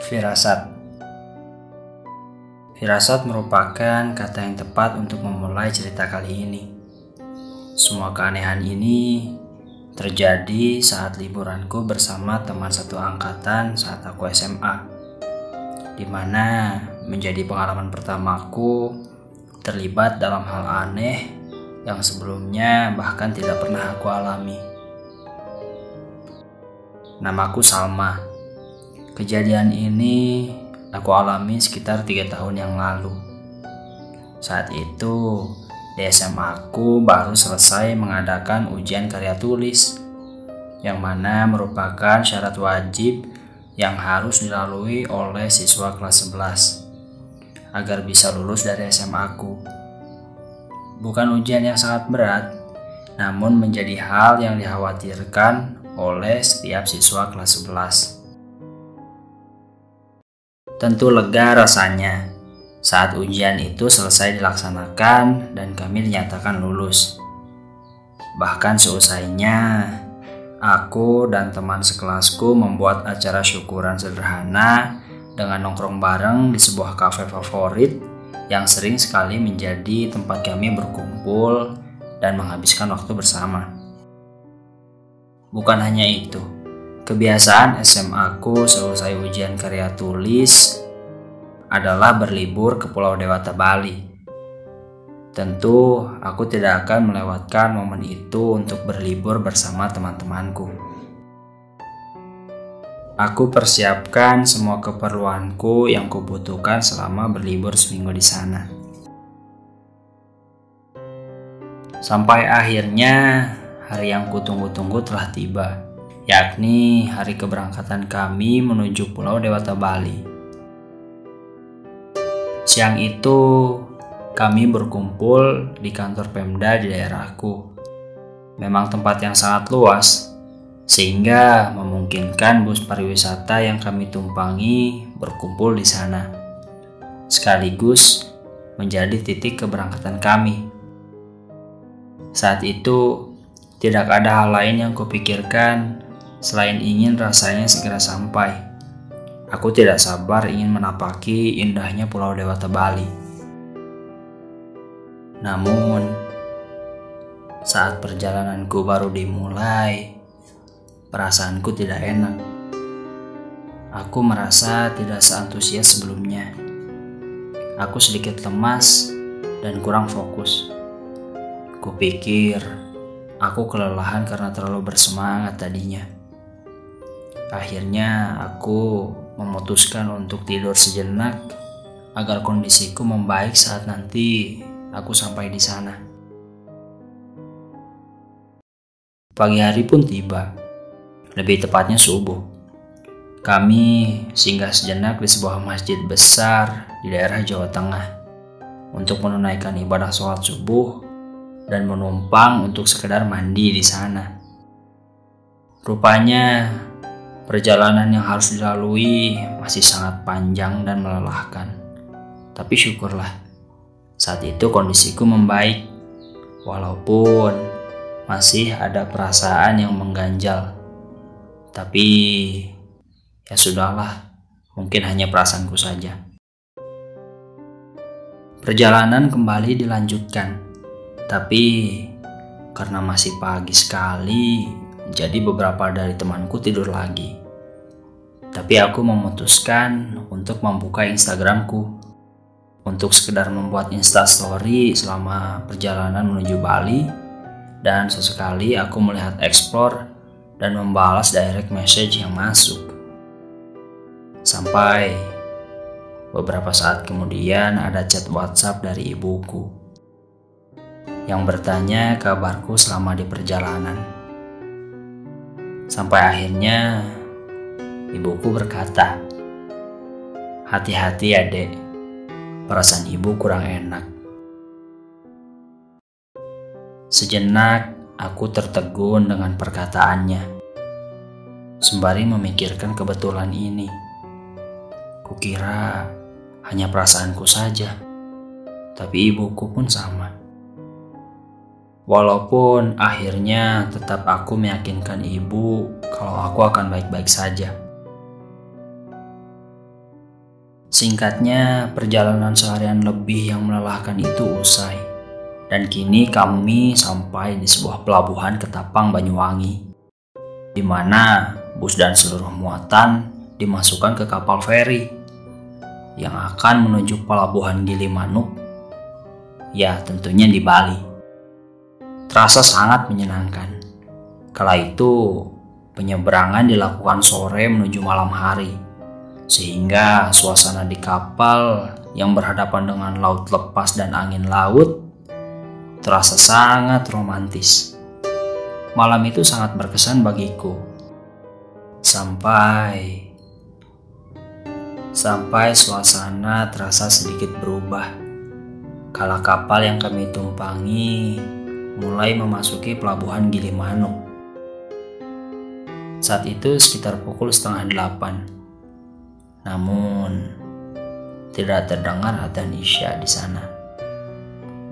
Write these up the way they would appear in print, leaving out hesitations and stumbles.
Firasat. Firasat merupakan kata yang tepat untuk memulai cerita kali ini. Semua keanehan ini terjadi saat liburanku bersama teman satu angkatan saat aku SMA, di mana menjadi pengalaman pertamaku terlibat dalam hal aneh yang sebelumnya bahkan tidak pernah aku alami. Namaku Salma. Kejadian ini aku alami sekitar 3 tahun yang lalu. Saat itu di SMA aku baru selesai mengadakan ujian karya tulis, yang mana merupakan syarat wajib yang harus dilalui oleh siswa kelas 11 agar bisa lulus dari SMA aku. Bukan ujian yang sangat berat, namun menjadi hal yang dikhawatirkan oleh setiap siswa kelas 11. Tentu lega rasanya saat ujian itu selesai dilaksanakan dan kami dinyatakan lulus. Bahkan seusainya, aku dan teman sekelasku membuat acara syukuran sederhana dengan nongkrong bareng di sebuah kafe favorit yang sering sekali menjadi tempat kami berkumpul dan menghabiskan waktu bersama. Bukan hanya itu, kebiasaan SMA aku selesai ujian karya tulis adalah berlibur ke Pulau Dewata, Bali. Tentu aku tidak akan melewatkan momen itu untuk berlibur bersama teman-temanku. Aku persiapkan semua keperluanku yang kubutuhkan selama berlibur seminggu di sana. Sampai akhirnya hari yang kutunggu-tunggu telah tiba, yakni hari keberangkatan kami menuju Pulau Dewata, Bali. Siang itu kami berkumpul di kantor Pemda di daerahku. Memang tempat yang sangat luas, sehingga memungkinkan bus pariwisata yang kami tumpangi berkumpul di sana, sekaligus menjadi titik keberangkatan kami. Saat itu tidak ada hal lain yang kupikirkan selain ingin rasanya segera sampai. Aku tidak sabar ingin menapaki indahnya Pulau Dewata, Bali. Namun, saat perjalananku baru dimulai, perasaanku tidak enak. Aku merasa tidak seantusias sebelumnya. Aku sedikit lemas dan kurang fokus. Kupikir aku kelelahan karena terlalu bersemangat tadinya. Akhirnya aku memutuskan untuk tidur sejenak agar kondisiku membaik saat nanti aku sampai di sana. Pagi hari pun tiba, lebih tepatnya subuh. Kami singgah sejenak di sebuah masjid besar di daerah Jawa Tengah untuk menunaikan ibadah sholat subuh dan menumpang untuk sekedar mandi di sana. Rupanya perjalanan yang harus dilalui masih sangat panjang dan melelahkan. Tapi syukurlah, saat itu kondisiku membaik, walaupun masih ada perasaan yang mengganjal. Tapi ya sudahlah, mungkin hanya perasaanku saja. Perjalanan kembali dilanjutkan, tapi karena masih pagi sekali, jadi beberapa dari temanku tidur lagi. Tapi aku memutuskan untuk membuka Instagramku untuk sekedar membuat instastory selama perjalanan menuju Bali, dan sesekali aku melihat explore dan membalas direct message yang masuk. Sampai beberapa saat kemudian ada chat WhatsApp dari ibuku yang bertanya kabarku selama di perjalanan. Sampai akhirnya ibuku berkata, "Hati-hati adek, perasaan ibu kurang enak." Sejenak aku tertegun dengan perkataannya, sembari memikirkan kebetulan ini. Kukira hanya perasaanku saja, tapi ibuku pun sama. Walaupun akhirnya tetap aku meyakinkan ibu kalau aku akan baik-baik saja. Singkatnya, perjalanan seharian lebih yang melelahkan itu usai. Dan kini kami sampai di sebuah pelabuhan Ketapang, Banyuwangi, di mana bus dan seluruh muatan dimasukkan ke kapal feri yang akan menuju pelabuhan Gilimanuk, ya tentunya di Bali. Terasa sangat menyenangkan. Kala itu penyeberangan dilakukan sore menuju malam hari, sehingga suasana di kapal yang berhadapan dengan laut lepas dan angin laut terasa sangat romantis. Malam itu sangat berkesan bagiku. Sampai suasana terasa sedikit berubah kala kapal yang kami tumpangi mulai memasuki pelabuhan Gilimanuk. Saat itu sekitar pukul 7:30. Namun tidak terdengar adzan Isya di sana.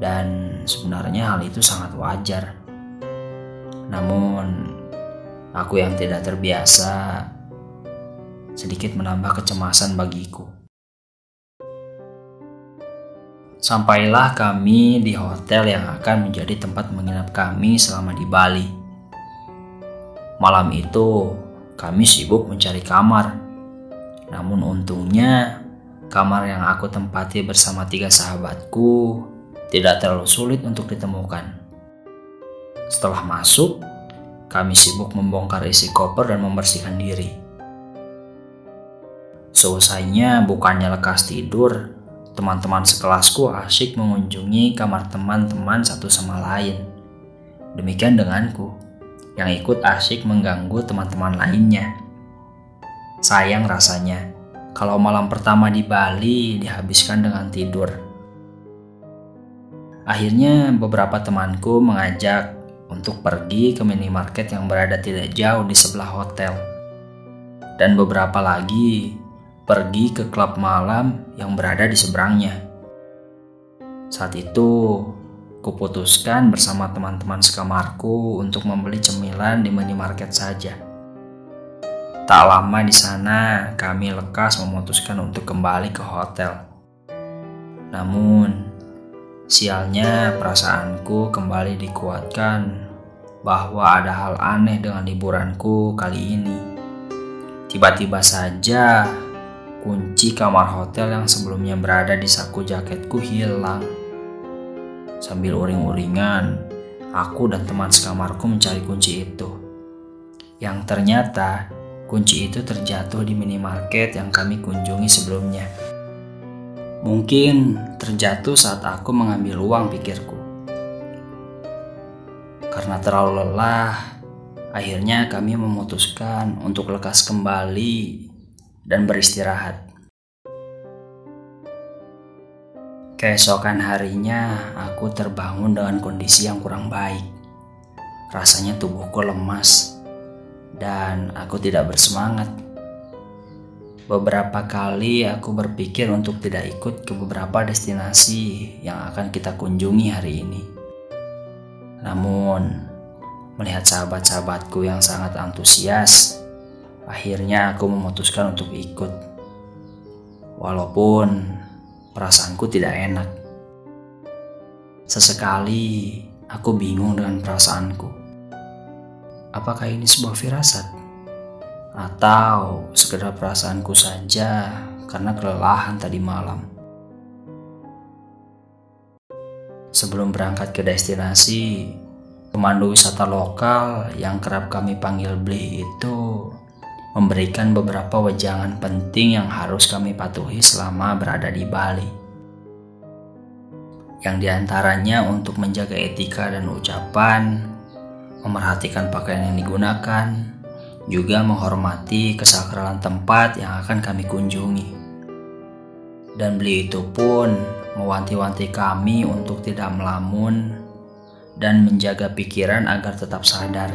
Dan sebenarnya hal itu sangat wajar. Namun aku yang tidak terbiasa sedikit menambah kecemasan bagiku. Sampailah kami di hotel yang akan menjadi tempat menginap kami selama di Bali. Malam itu kami sibuk mencari kamar. Namun untungnya kamar yang aku tempati bersama 3 sahabatku tidak terlalu sulit untuk ditemukan. Setelah masuk, kami sibuk membongkar isi koper dan membersihkan diri. Seusainya bukannya lekas tidur, teman-teman sekelasku asyik mengunjungi kamar teman-teman satu sama lain. Demikian denganku, yang ikut asyik mengganggu teman-teman lainnya. Sayang rasanya kalau malam pertama di Bali dihabiskan dengan tidur. Akhirnya beberapa temanku mengajak untuk pergi ke minimarket yang berada tidak jauh di sebelah hotel. Dan beberapa lagi pergi ke klub malam yang berada di seberangnya. Saat itu, kuputuskan bersama teman-teman sekamarku untuk membeli cemilan di minimarket saja. Tak lama di sana, kami lekas memutuskan untuk kembali ke hotel. Namun, sialnya perasaanku kembali dikuatkan bahwa ada hal aneh dengan liburanku kali ini. Tiba-tiba saja, kunci kamar hotel yang sebelumnya berada di saku jaketku hilang. Sambil uring-uringan, aku dan teman sekamarku mencari kunci itu. Yang ternyata kunci itu terjatuh di minimarket yang kami kunjungi sebelumnya. Mungkin terjatuh saat aku mengambil uang, pikirku. Karena terlalu lelah, akhirnya kami memutuskan untuk lekas kembali dan beristirahat. Keesokan harinya, aku terbangun dengan kondisi yang kurang baik. Rasanya tubuhku lemas dan aku tidak bersemangat. Beberapa kali aku berpikir untuk tidak ikut ke beberapa destinasi yang akan kita kunjungi hari ini. Namun, melihat sahabat-sahabatku yang sangat antusias, akhirnya aku memutuskan untuk ikut. Walaupun perasaanku tidak enak. Sesekali aku bingung dengan perasaanku. Apakah ini sebuah firasat? Atau sekedar perasaanku saja karena kelelahan tadi malam? Sebelum berangkat ke destinasi, pemandu wisata lokal yang kerap kami panggil Bli itu memberikan beberapa wejangan penting yang harus kami patuhi selama berada di Bali. Yang diantaranya untuk menjaga etika dan ucapan, memerhatikan pakaian yang digunakan, juga menghormati kesakralan tempat yang akan kami kunjungi. Dan Bli itu pun mewanti-wanti kami untuk tidak melamun dan menjaga pikiran agar tetap sadar.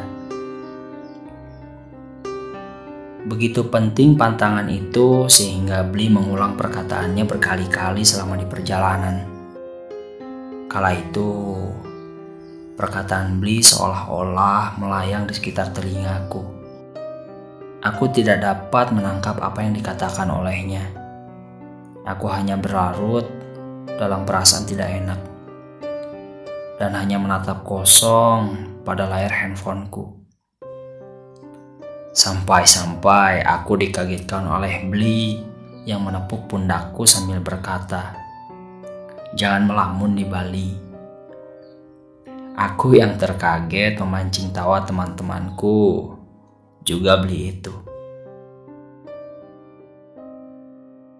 Begitu penting pantangan itu sehingga Bli mengulang perkataannya berkali-kali selama di perjalanan. Kala itu, perkataan Bli seolah-olah melayang di sekitar telingaku. Aku tidak dapat menangkap apa yang dikatakan olehnya. Aku hanya berlarut dalam perasaan tidak enak dan hanya menatap kosong pada layar handphoneku. Sampai-sampai aku dikagetkan oleh Bli yang menepuk pundakku sambil berkata, "Jangan melamun di Bali." Aku yang terkaget memancing tawa teman-temanku, juga Bli itu.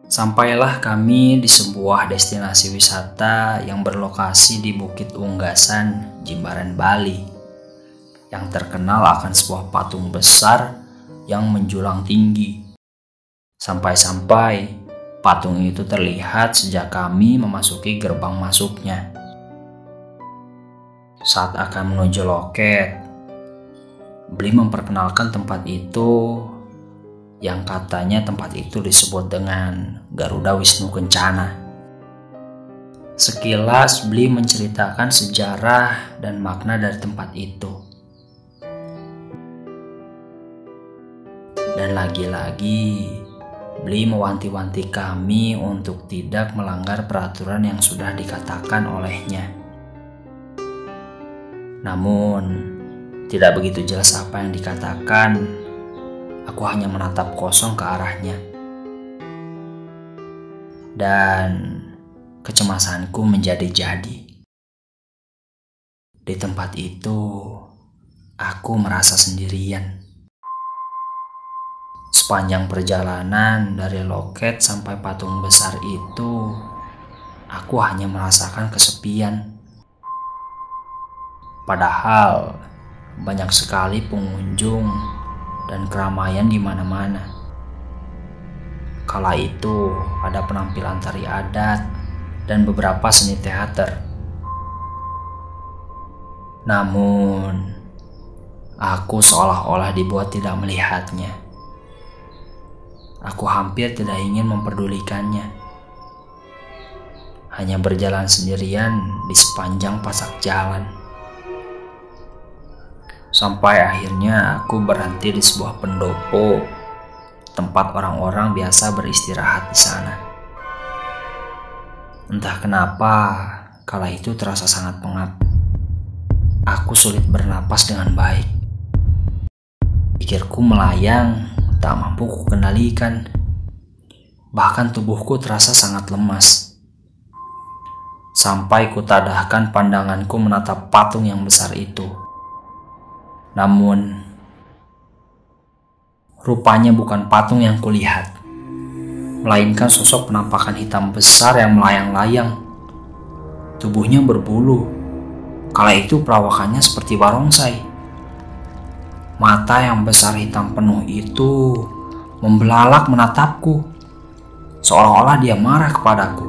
Sampailah kami di sebuah destinasi wisata yang berlokasi di Bukit Unggasan, Jimbaran, Bali, yang terkenal akan sebuah patung besar yang menjulang tinggi. Sampai-sampai patung itu terlihat sejak kami memasuki gerbang masuknya. Saat akan menuju loket, Bli memperkenalkan tempat itu yang katanya tempat itu disebut dengan Garuda Wisnu Kencana. Sekilas Bli menceritakan sejarah dan makna dari tempat itu. Dan lagi-lagi Bli mewanti-wanti kami untuk tidak melanggar peraturan yang sudah dikatakan olehnya. Namun, tidak begitu jelas apa yang dikatakan. Aku hanya menatap kosong ke arahnya. Dan kecemasanku menjadi-jadi. Di tempat itu, aku merasa sendirian. Sepanjang perjalanan dari loket sampai patung besar itu, aku hanya merasakan kesepian. Padahal banyak sekali pengunjung dan keramaian di mana-mana. Kala itu ada penampilan tari adat dan beberapa seni teater. Namun, aku seolah-olah dibuat tidak melihatnya. Aku hampir tidak ingin memperdulikannya. Hanya berjalan sendirian di sepanjang pasak jalan. Sampai akhirnya aku berhenti di sebuah pendopo, tempat orang-orang biasa beristirahat di sana. Entah kenapa, kala itu terasa sangat pengap. Aku sulit bernapas dengan baik. Pikirku melayang, tak mampu kukendalikan. Bahkan tubuhku terasa sangat lemas. Sampai kutadahkan pandanganku menatap patung yang besar itu. Namun, rupanya bukan patung yang kulihat, melainkan sosok penampakan hitam besar yang melayang-layang. Tubuhnya berbulu, kala itu perawakannya seperti barongsai. Mata yang besar hitam penuh itu membelalak menatapku, seolah-olah dia marah kepadaku.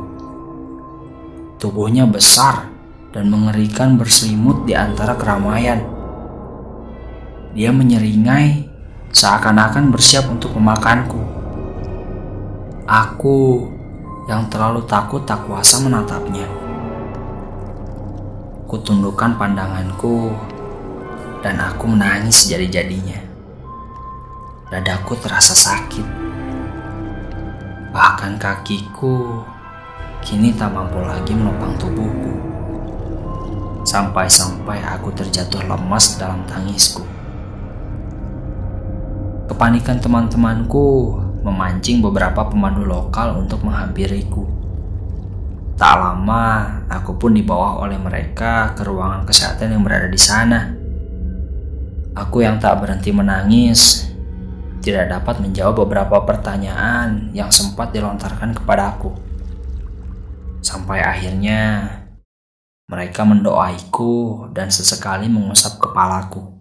Tubuhnya besar dan mengerikan berselimut di antara keramaian. Dia menyeringai seakan-akan bersiap untuk memakanku. Aku yang terlalu takut tak kuasa menatapnya. Kutundukkan pandanganku dan aku menangis sejadi-jadinya. Dadaku terasa sakit. Bahkan kakiku kini tak mampu lagi menopang tubuhku. Sampai-sampai aku terjatuh lemas dalam tangisku. Kepanikan teman-temanku memancing beberapa pemandu lokal untuk menghampiriku. Tak lama, aku pun dibawa oleh mereka ke ruangan kesehatan yang berada di sana. Aku yang tak berhenti menangis, tidak dapat menjawab beberapa pertanyaan yang sempat dilontarkan kepadaku. Sampai akhirnya, mereka mendoaiku dan sesekali mengusap kepalaku.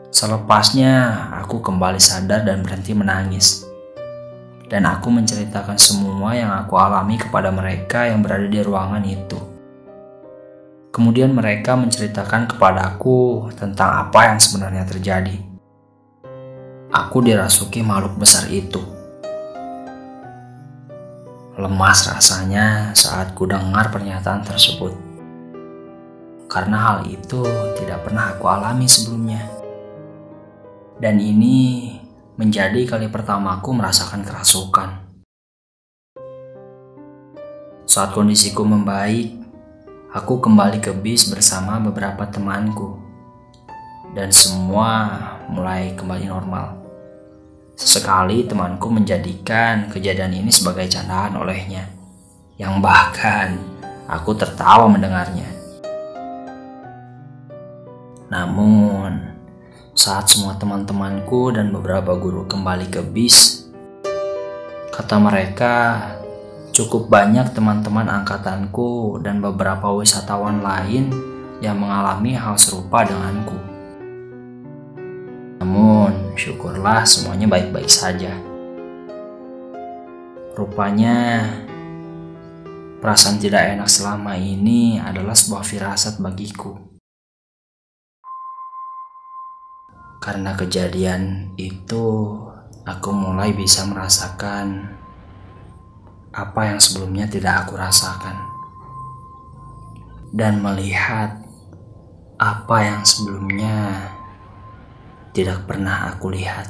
Selepasnya, aku kembali sadar dan berhenti menangis. Dan aku menceritakan semua yang aku alami kepada mereka yang berada di ruangan itu. Kemudian mereka menceritakan kepadaku tentang apa yang sebenarnya terjadi. Aku dirasuki makhluk besar itu. Lemas rasanya saat ku dengar pernyataan tersebut. Karena hal itu tidak pernah aku alami sebelumnya. Dan ini menjadi kali pertamaku merasakan kerasukan. Saat kondisiku membaik, aku kembali ke bis bersama beberapa temanku. Dan semua mulai kembali normal. Sesekali temanku menjadikan kejadian ini sebagai candaan olehnya, yang bahkan aku tertawa mendengarnya. Namun, saat semua teman-temanku dan beberapa guru kembali ke bis, kata mereka, cukup banyak teman-teman angkatanku dan beberapa wisatawan lain yang mengalami hal serupa denganku. Namun, syukurlah semuanya baik-baik saja. Rupanya, perasaan tidak enak selama ini adalah sebuah firasat bagiku. Karena kejadian itu, aku mulai bisa merasakan apa yang sebelumnya tidak aku rasakan. Dan melihat apa yang sebelumnya tidak pernah aku lihat.